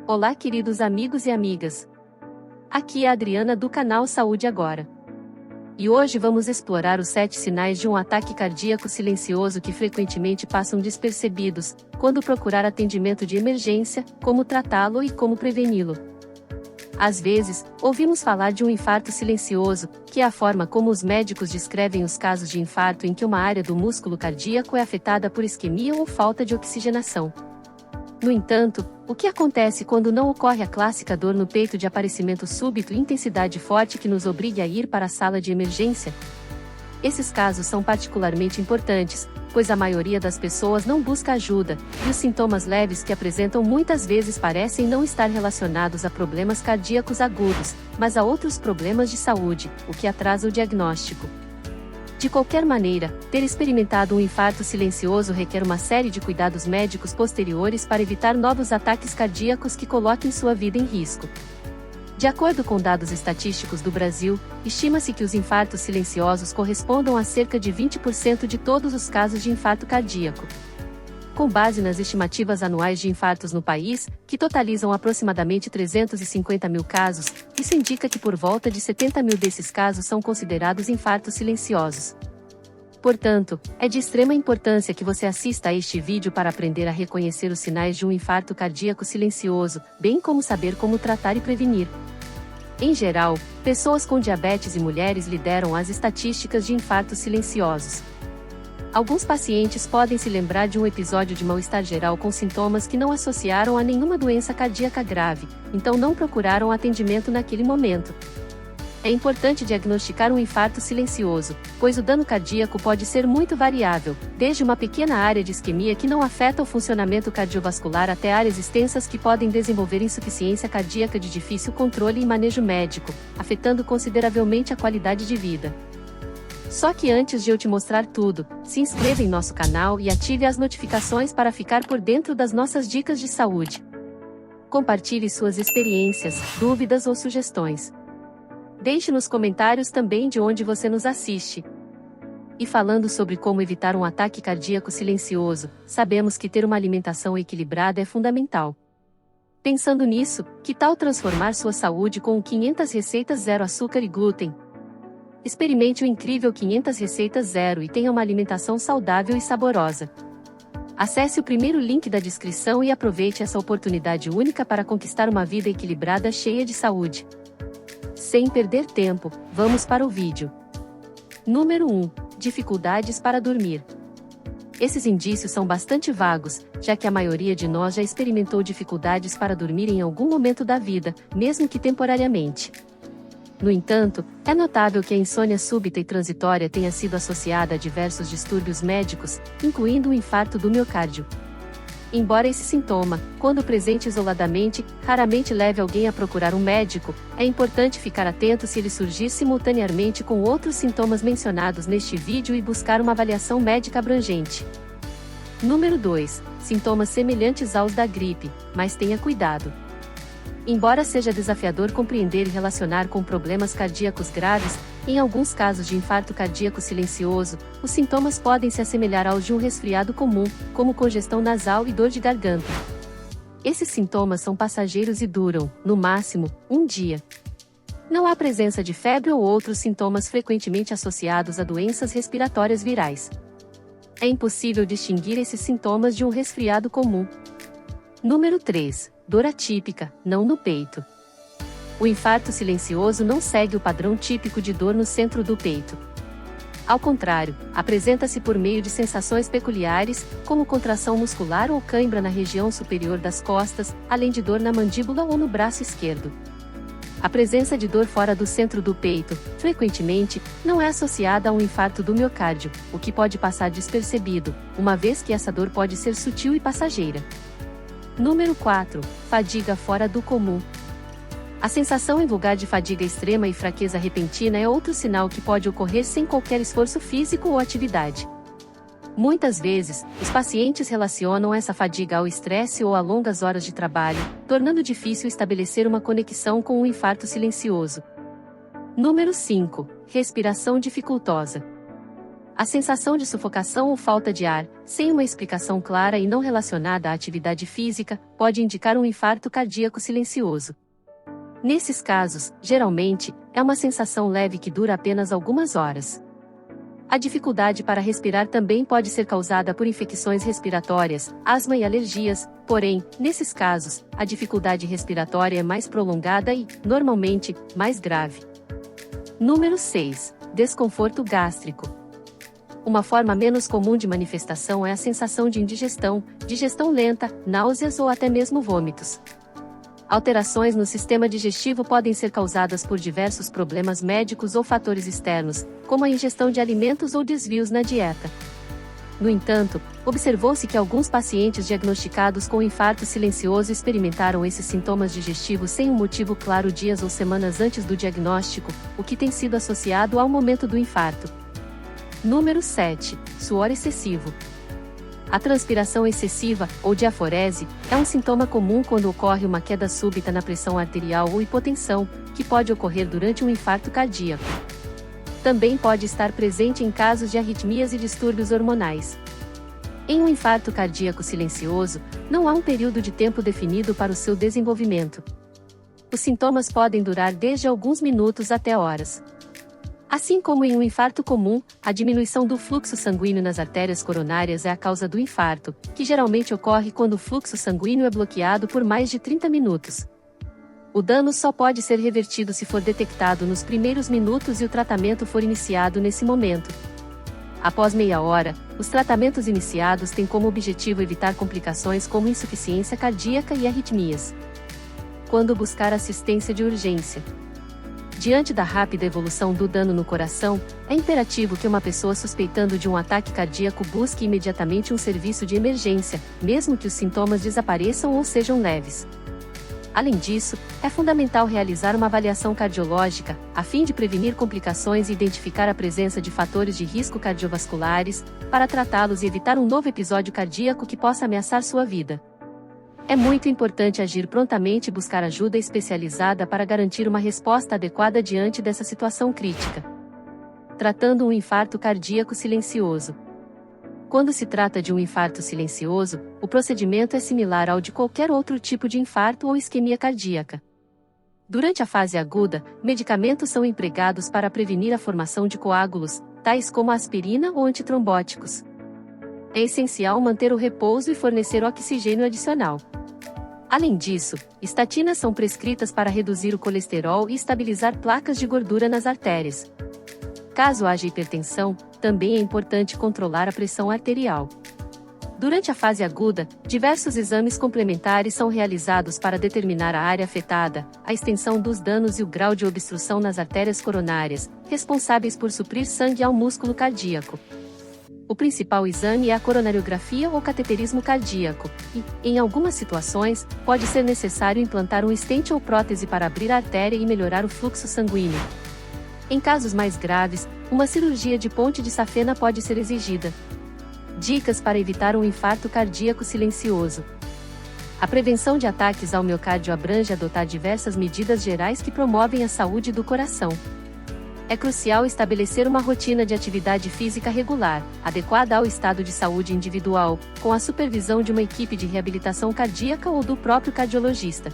Olá, queridos amigos e amigas. Aqui é a Adriana do canal Saúde Agora. E hoje vamos explorar os 7 sinais de um ataque cardíaco silencioso que frequentemente passam despercebidos, quando procurar atendimento de emergência, como tratá-lo e como preveni-lo. Às vezes, ouvimos falar de um infarto silencioso, que é a forma como os médicos descrevem os casos de infarto em que uma área do músculo cardíaco é afetada por isquemia ou falta de oxigenação. No entanto, o que acontece quando não ocorre a clássica dor no peito de aparecimento súbito e intensidade forte que nos obrigue a ir para a sala de emergência? Esses casos são particularmente importantes, pois a maioria das pessoas não busca ajuda, e os sintomas leves que apresentam muitas vezes parecem não estar relacionados a problemas cardíacos agudos, mas a outros problemas de saúde, o que atrasa o diagnóstico. De qualquer maneira, ter experimentado um infarto silencioso requer uma série de cuidados médicos posteriores para evitar novos ataques cardíacos que coloquem sua vida em risco. De acordo com dados estatísticos do Brasil, estima-se que os infartos silenciosos correspondam a cerca de 20% de todos os casos de infarto cardíaco. Com base nas estimativas anuais de infartos no país, que totalizam aproximadamente 350 mil casos, isso indica que por volta de 70 mil desses casos são considerados infartos silenciosos. Portanto, é de extrema importância que você assista a este vídeo para aprender a reconhecer os sinais de um infarto cardíaco silencioso, bem como saber como tratar e prevenir. Em geral, pessoas com diabetes e mulheres lideram as estatísticas de infartos silenciosos. Alguns pacientes podem se lembrar de um episódio de mal-estar geral com sintomas que não associaram a nenhuma doença cardíaca grave, então não procuraram atendimento naquele momento. É importante diagnosticar um infarto silencioso, pois o dano cardíaco pode ser muito variável, desde uma pequena área de isquemia que não afeta o funcionamento cardiovascular até áreas extensas que podem desenvolver insuficiência cardíaca de difícil controle e manejo médico, afetando consideravelmente a qualidade de vida. Só que antes de eu te mostrar tudo, se inscreva em nosso canal e ative as notificações para ficar por dentro das nossas dicas de saúde. Compartilhe suas experiências, dúvidas ou sugestões. Deixe nos comentários também de onde você nos assiste. E falando sobre como evitar um ataque cardíaco silencioso, sabemos que ter uma alimentação equilibrada é fundamental. Pensando nisso, que tal transformar sua saúde com o 500 receitas zero açúcar e glúten? Experimente o incrível 500 receitas zero e tenha uma alimentação saudável e saborosa. Acesse o primeiro link da descrição e aproveite essa oportunidade única para conquistar uma vida equilibrada cheia de saúde. Sem perder tempo, vamos para o vídeo. Número 1. Dificuldades para dormir. Esses indícios são bastante vagos, já que a maioria de nós já experimentou dificuldades para dormir em algum momento da vida, mesmo que temporariamente. No entanto, é notável que a insônia súbita e transitória tenha sido associada a diversos distúrbios médicos, incluindo o infarto do miocárdio. Embora esse sintoma, quando presente isoladamente, raramente leve alguém a procurar um médico, é importante ficar atento se ele surgir simultaneamente com outros sintomas mencionados neste vídeo e buscar uma avaliação médica abrangente. Número 2. Sintomas semelhantes aos da gripe, mas tenha cuidado. Embora seja desafiador compreender e relacionar com problemas cardíacos graves, em alguns casos de infarto cardíaco silencioso, os sintomas podem se assemelhar aos de um resfriado comum, como congestão nasal e dor de garganta. Esses sintomas são passageiros e duram, no máximo, um dia. Não há presença de febre ou outros sintomas frequentemente associados a doenças respiratórias virais. É impossível distinguir esses sintomas de um resfriado comum. Número 3. Dor atípica, não no peito. O infarto silencioso não segue o padrão típico de dor no centro do peito. Ao contrário, apresenta-se por meio de sensações peculiares, como contração muscular ou cãibra na região superior das costas, além de dor na mandíbula ou no braço esquerdo. A presença de dor fora do centro do peito, frequentemente, não é associada a um infarto do miocárdio, o que pode passar despercebido, uma vez que essa dor pode ser sutil e passageira. Número 4. Fadiga fora do comum. A sensação em lugar de fadiga extrema e fraqueza repentina é outro sinal que pode ocorrer sem qualquer esforço físico ou atividade. Muitas vezes, os pacientes relacionam essa fadiga ao estresse ou a longas horas de trabalho, tornando difícil estabelecer uma conexão com um infarto silencioso. Número 5. Respiração dificultosa. A sensação de sufocação ou falta de ar, sem uma explicação clara e não relacionada à atividade física, pode indicar um infarto cardíaco silencioso. Nesses casos, geralmente, é uma sensação leve que dura apenas algumas horas. A dificuldade para respirar também pode ser causada por infecções respiratórias, asma e alergias, porém, nesses casos, a dificuldade respiratória é mais prolongada e, normalmente, mais grave. Número 6. Desconforto gástrico. Uma forma menos comum de manifestação é a sensação de indigestão, digestão lenta, náuseas ou até mesmo vômitos. Alterações no sistema digestivo podem ser causadas por diversos problemas médicos ou fatores externos, como a ingestão de alimentos ou desvios na dieta. No entanto, observou-se que alguns pacientes diagnosticados com infarto silencioso experimentaram esses sintomas digestivos sem um motivo claro dias ou semanas antes do diagnóstico, o que tem sido associado ao momento do infarto. Número 7. Suor excessivo. A transpiração excessiva, ou diaforese, é um sintoma comum quando ocorre uma queda súbita na pressão arterial ou hipotensão, que pode ocorrer durante um infarto cardíaco. Também pode estar presente em casos de arritmias e distúrbios hormonais. Em um infarto cardíaco silencioso, não há um período de tempo definido para o seu desenvolvimento. Os sintomas podem durar desde alguns minutos até horas. Assim como em um infarto comum, a diminuição do fluxo sanguíneo nas artérias coronárias é a causa do infarto, que geralmente ocorre quando o fluxo sanguíneo é bloqueado por mais de 30 minutos. O dano só pode ser revertido se for detectado nos primeiros minutos e o tratamento for iniciado nesse momento. Após meia hora, os tratamentos iniciados têm como objetivo evitar complicações como insuficiência cardíaca e arritmias. Quando buscar assistência de urgência? Diante da rápida evolução do dano no coração, é imperativo que uma pessoa suspeitando de um ataque cardíaco busque imediatamente um serviço de emergência, mesmo que os sintomas desapareçam ou sejam leves. Além disso, é fundamental realizar uma avaliação cardiológica, a fim de prevenir complicações e identificar a presença de fatores de risco cardiovasculares, para tratá-los e evitar um novo episódio cardíaco que possa ameaçar sua vida. É muito importante agir prontamente e buscar ajuda especializada para garantir uma resposta adequada diante dessa situação crítica. Tratando um infarto cardíaco silencioso. Quando se trata de um infarto silencioso, o procedimento é similar ao de qualquer outro tipo de infarto ou isquemia cardíaca. Durante a fase aguda, medicamentos são empregados para prevenir a formação de coágulos, tais como a aspirina ou antitrombóticos. É essencial manter o repouso e fornecer oxigênio adicional. Além disso, estatinas são prescritas para reduzir o colesterol e estabilizar placas de gordura nas artérias. Caso haja hipertensão, também é importante controlar a pressão arterial. Durante a fase aguda, diversos exames complementares são realizados para determinar a área afetada, a extensão dos danos e o grau de obstrução nas artérias coronárias, responsáveis por suprir sangue ao músculo cardíaco. O principal exame é a coronariografia ou cateterismo cardíaco, e, em algumas situações, pode ser necessário implantar um estente ou prótese para abrir a artéria e melhorar o fluxo sanguíneo. Em casos mais graves, uma cirurgia de ponte de safena pode ser exigida. Dicas para evitar um infarto cardíaco silencioso. A prevenção de ataques ao miocárdio abrange adotar diversas medidas gerais que promovem a saúde do coração. É crucial estabelecer uma rotina de atividade física regular, adequada ao estado de saúde individual, com a supervisão de uma equipe de reabilitação cardíaca ou do próprio cardiologista.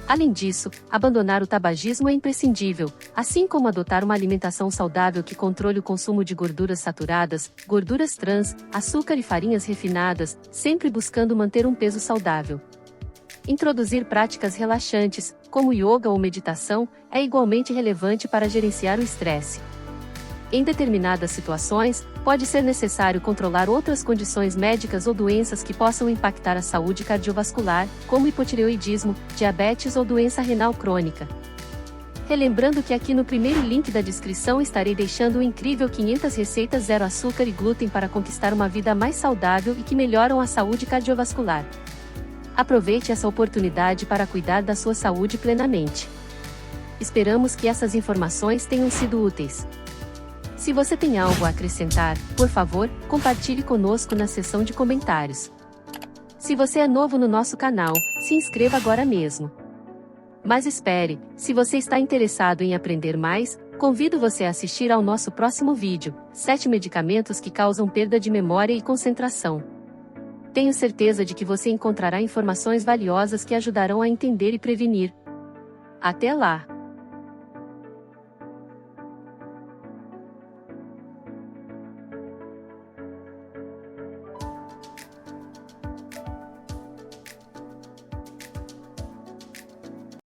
Além disso, abandonar o tabagismo é imprescindível, assim como adotar uma alimentação saudável que controle o consumo de gorduras saturadas, gorduras trans, açúcar e farinhas refinadas, sempre buscando manter um peso saudável. Introduzir práticas relaxantes, como yoga ou meditação, é igualmente relevante para gerenciar o estresse. Em determinadas situações, pode ser necessário controlar outras condições médicas ou doenças que possam impactar a saúde cardiovascular, como hipotireoidismo, diabetes ou doença renal crônica. Relembrando que aqui no primeiro link da descrição estarei deixando o incrível 500 receitas zero açúcar e glúten para conquistar uma vida mais saudável e que melhoram a saúde cardiovascular. Aproveite essa oportunidade para cuidar da sua saúde plenamente. Esperamos que essas informações tenham sido úteis. Se você tem algo a acrescentar, por favor, compartilhe conosco na seção de comentários. Se você é novo no nosso canal, se inscreva agora mesmo. Mas espere, se você está interessado em aprender mais, Convido você a assistir ao nosso próximo vídeo, 7 medicamentos que causam perda de memória e concentração. Tenho certeza de que você encontrará informações valiosas que ajudarão a entender e prevenir. Até lá!